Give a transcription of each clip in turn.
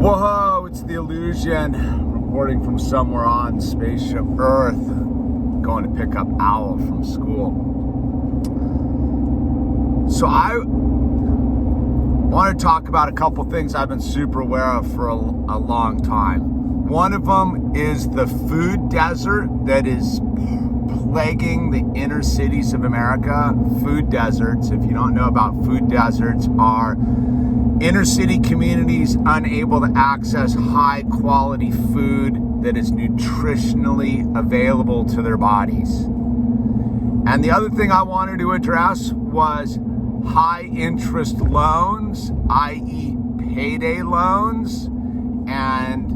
Whoa, it's the Illusion, reporting from somewhere on Spaceship Earth, going to pick up Owl from school. So I want to talk about a couple things I've been super aware of for a long time. One of them is the food desert that is plaguing the inner cities of America. Food deserts, if you don't know about food deserts, are inner city communities unable to access high quality food that is nutritionally available to their bodies. And the other thing I wanted to address was high interest loans, i.e. payday loans and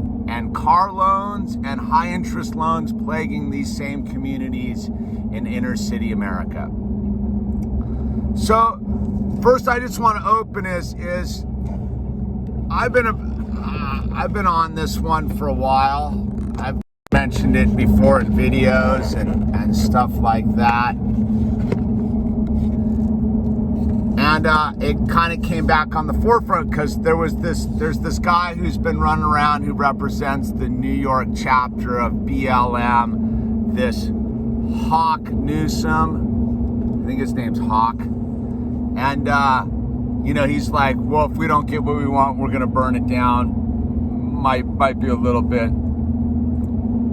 car loans and high interest loans plaguing these same communities in inner city America. So first I just want to open is I've been on this one for a while. I've mentioned it before in videos and stuff like that. And it kind of came back on the forefront because there's this guy who's been running around who represents the New York chapter of BLM, this Hawk Newsom. I think his name's Hawk. And he's like, well, if we don't get what we want, we're gonna burn it down. Might be a little bit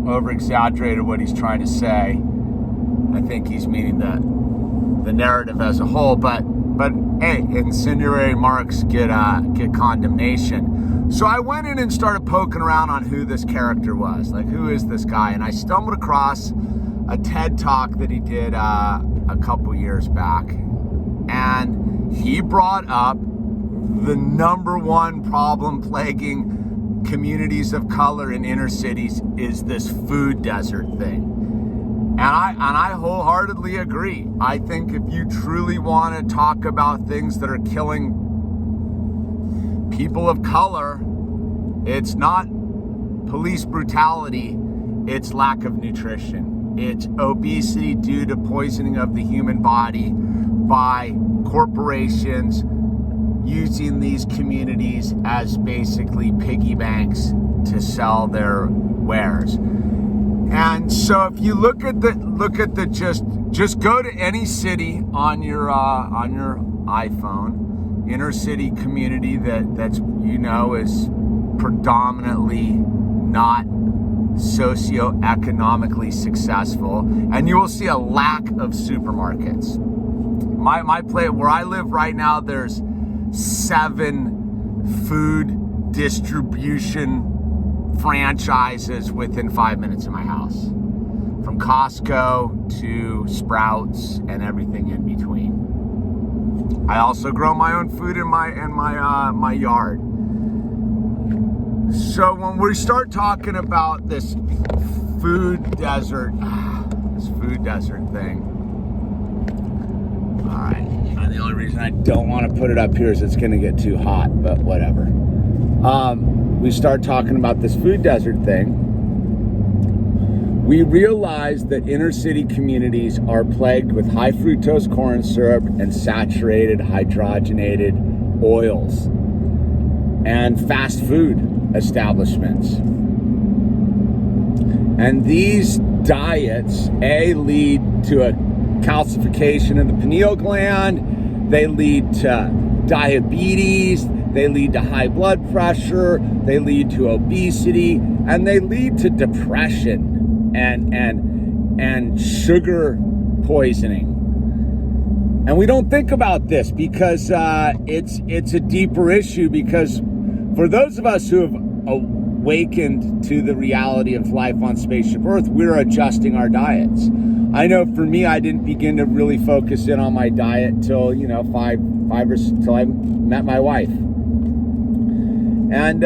over exaggerated what he's trying to say. I think he's meaning the narrative as a whole, but hey, incendiary remarks get condemnation. So I went in and started poking around on who this character was. Like, who is this guy? And I stumbled across a TED Talk that he did a couple years back. And he brought up the number one problem plaguing communities of color in inner cities is this food desert thing. And I wholeheartly agree. I think if you truly want to talk about things that are killing people of color, it's not police brutality, it's lack of nutrition. It's obesity due to poisoning of the human body by corporations using these communities as basically piggy banks to sell their wares. And so if you look at the just go to any city on your iPhone, inner city community that's is predominantly not socioeconomically successful, and you will see a lack of supermarkets. My place where I live right now, there's 7 food distribution franchises within 5 minutes of my house, from Costco to Sprouts and everything in between. I also grow my own food in my yard. So when we start talking about this food desert thing, all right, and the only reason I don't want to put it up here is it's going to get too hot, but whatever. We start talking about this food desert thing, we realize that inner city communities are plagued with high fructose corn syrup and saturated hydrogenated oils and fast food establishments. And these diets, lead to a calcification of the pineal gland, they lead to diabetes, they lead to high blood pressure, they lead to obesity, and they lead to depression and sugar poisoning. And we don't think about this because it's a deeper issue, because for those of us who have awakened to the reality of life on Spaceship Earth, we're adjusting our diets. I know for me, I didn't begin to really focus in on my diet till till I met my wife. And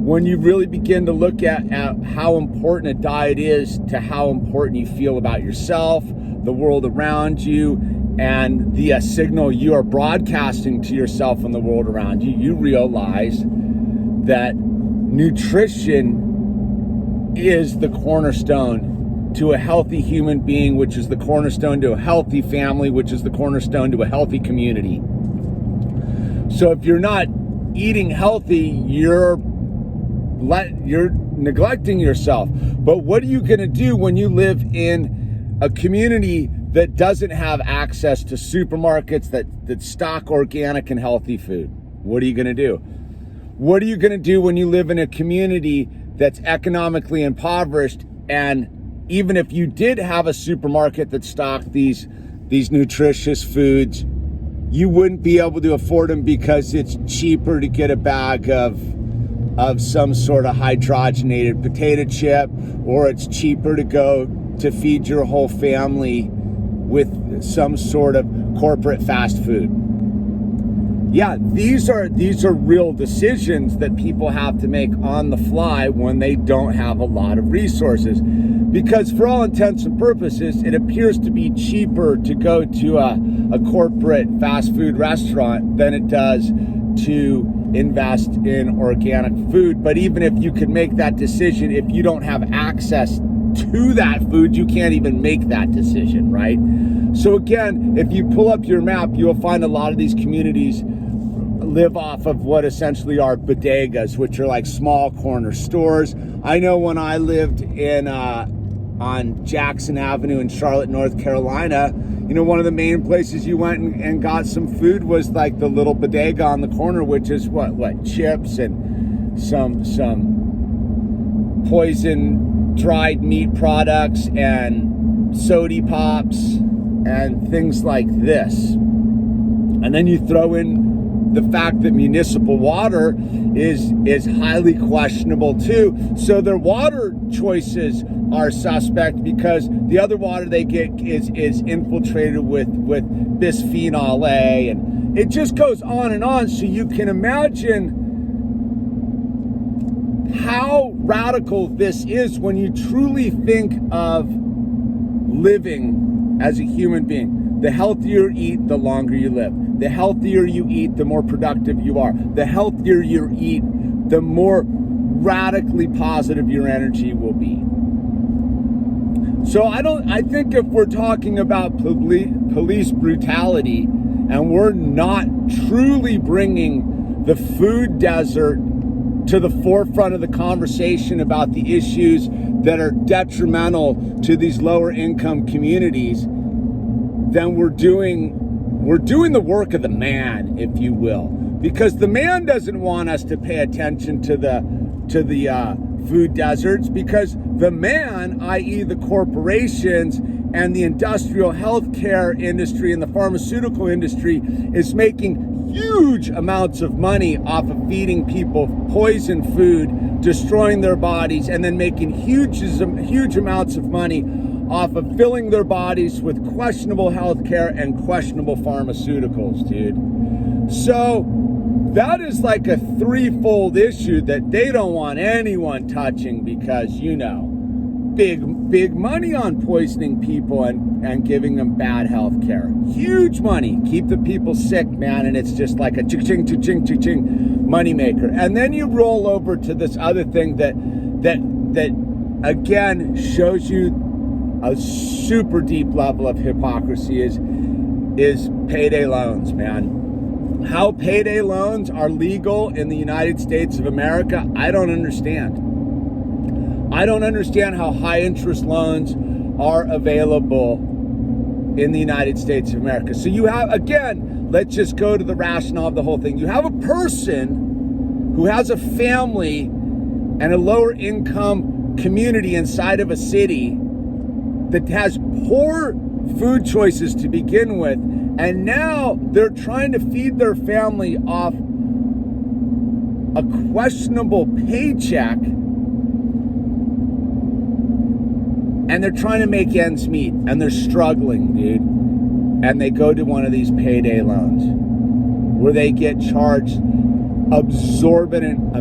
when you really begin to look at how important a diet is to how important you feel about yourself, the world around you, and the signal you are broadcasting to yourself and the world around you, you realize that nutrition is the cornerstone to a healthy human being, which is the cornerstone to a healthy family, which is the cornerstone to a healthy community. So if you're not eating healthy, you're you're neglecting yourself. But what are you going to do when you live in a community that doesn't have access to supermarkets that stock organic and healthy food? What are you going to do? What are you going to do when you live in a community that's economically impoverished, and even if you did have a supermarket that stocked these nutritious foods, you wouldn't be able to afford them because it's cheaper to get a bag of some sort of hydrogenated potato chip, or it's cheaper to go to feed your whole family with some sort of corporate fast food. Yeah, these are real decisions that people have to make on the fly when they don't have a lot of resources. Because for all intents and purposes, it appears to be cheaper to go to a corporate fast food restaurant than it does to invest in organic food. But even if you could make that decision, if you don't have access to that food, you can't even make that decision, right? So again, if you pull up your map, you'll find a lot of these communities live off of what essentially are bodegas, which are like small corner stores. I know when I lived on Jackson Avenue in Charlotte, North Carolina, one of the main places you went and got some food was like the little bodega on the corner, which is what chips and some poison dried meat products and soda pops and things like this. And then you throw in the fact that municipal water is highly questionable too. So their water choices are suspect because the other water they get is infiltrated with bisphenol A, and it just goes on and on. So you can imagine how radical this is when you truly think of living as a human being. The healthier you eat, the longer you live. The healthier you eat, the more productive you are. The healthier you eat, the more radically positive your energy will be. So I think if we're talking about police brutality and we're not truly bringing the food desert to the forefront of the conversation about the issues that are detrimental to these lower income communities, then we're doing the work of the man, if you will, because the man doesn't want us to pay attention to the food deserts, because the man, i.e. the corporations and the industrial healthcare industry and the pharmaceutical industry, is making huge amounts of money off of feeding people poison food, destroying their bodies, and then making huge amounts of money off of filling their bodies with questionable healthcare and questionable pharmaceuticals, dude. So that is like a threefold issue that they don't want anyone touching, because, big money on poisoning people and giving them bad health care. Huge money. Keep the people sick, man, and it's just like a cha-ching, cha-ching, cha-ching money maker. And then you roll over to this other thing that again shows you a super deep level of hypocrisy is payday loans, man. How payday loans are legal in the United States of America, I don't understand. I don't understand how high interest loans are available in the United States of America. So you have, again, let's just go to the rationale of the whole thing. You have a person who has a family and a lower income community inside of a city that has poor food choices to begin with, and now they're trying to feed their family off a questionable paycheck, and they're trying to make ends meet, and they're struggling, dude. And they go to one of these payday loans where they get charged exorbitant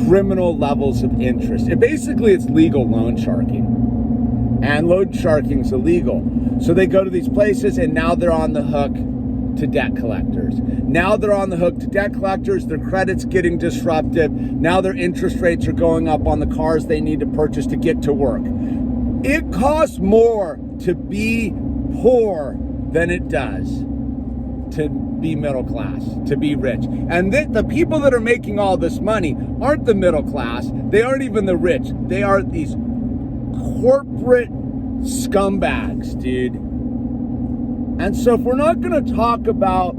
criminal levels of interest. Basically, it's legal loan sharking. And loan sharking is illegal. So they go to these places, and now they're on the hook to debt collectors. Now they're on the hook to debt collectors. Their credit's getting disrupted. Now their interest rates are going up on the cars they need to purchase to get to work. It costs more to be poor than it does to be middle class, to be rich. And the people that are making all this money aren't the middle class. They aren't even the rich. They are these corporate scumbags, dude. And so if we're not going to talk about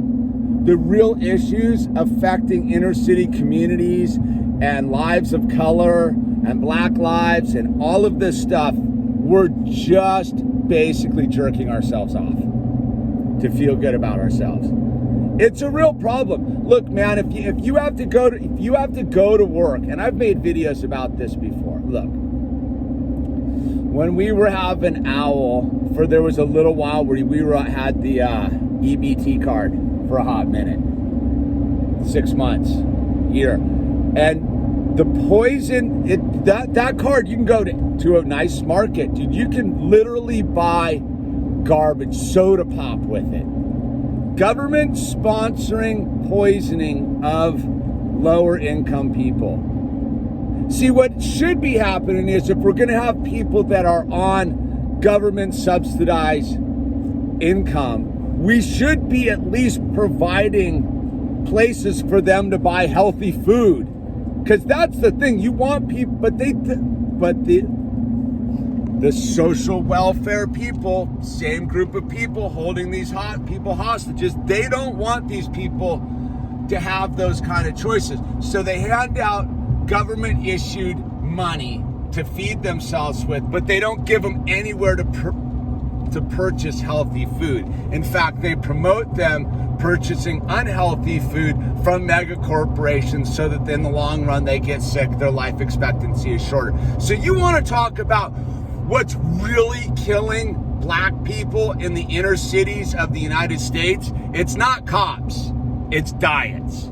the real issues affecting inner city communities and lives of color and black lives and all of this stuff, we're just basically jerking ourselves off to feel good about ourselves. It's a real problem. Look, man, if you have to go to work, and I've made videos about this before. Look, when we were having Owl, there was a little while where we had the EBT card for a hot minute, 6 months, year, and the poison, that card, you can go to a nice market, dude. You can literally buy garbage soda pop with it. Government sponsoring poisoning of lower income people. See, what should be happening is if we're going to have people that are on government subsidized income, we should be at least providing places for them to buy healthy food. Because that's the thing. You want people, but the social welfare people, same group of people holding these people hostages, they don't want these people to have those kind of choices. So they hand out government issued money to feed themselves with, but they don't give them anywhere to purchase healthy food. In fact, they promote them purchasing unhealthy food from mega corporations so that in the long run they get sick, their life expectancy is shorter. So you want to talk about what's really killing black people in the inner cities of the United States? It's not cops, it's diets.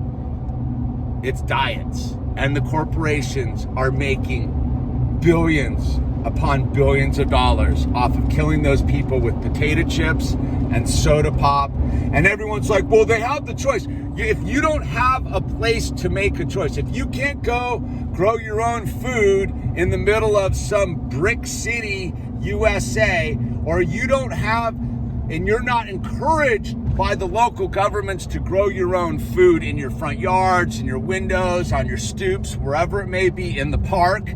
It's diets. And the corporations are making billions upon billions of dollars off of killing those people with potato chips and soda pop. And everyone's like, well, they have the choice. If you don't have a place to make a choice, if you can't go grow your own food in the middle of some brick city, USA, or you don't have, and you're not encouraged by the local governments to grow your own food in your front yards, in your windows, on your stoops, wherever it may be, in the park,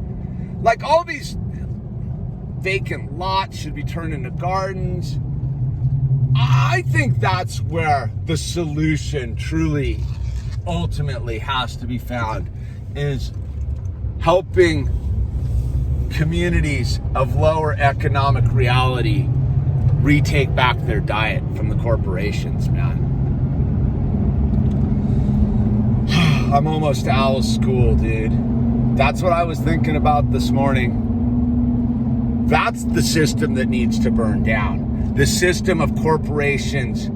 like all these vacant lots should be turned into gardens. I think that's where the solution truly, ultimately has to be found, is helping communities of lower economic reality retake back their diet from the corporations, man. I'm almost out of school, dude. That's what I was thinking about this morning. That's the system that needs to burn down. The system of corporations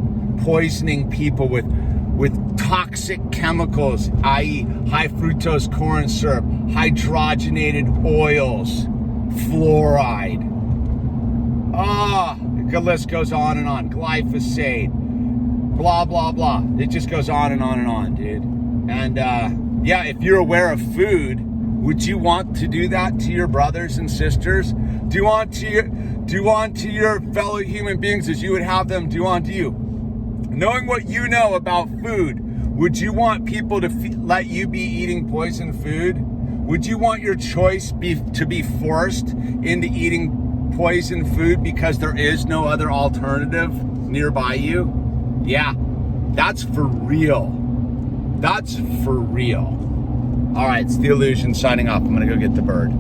poisoning people with toxic chemicals, i.e. high fructose corn syrup, hydrogenated oils, fluoride. The list goes on and on. Glyphosate, blah, blah, blah. It just goes on and on and on, dude. And yeah, if you're aware of food, would you want to do that to your brothers and sisters? Do unto your fellow human beings as you would have them do unto you. Knowing what you know about food, would you want people to let you be eating poison food? Would you want your choice to be forced into eating poison food because there is no other alternative nearby you? Yeah, that's for real. That's for real. All right, it's The Illusion signing off. I'm gonna go get the bird.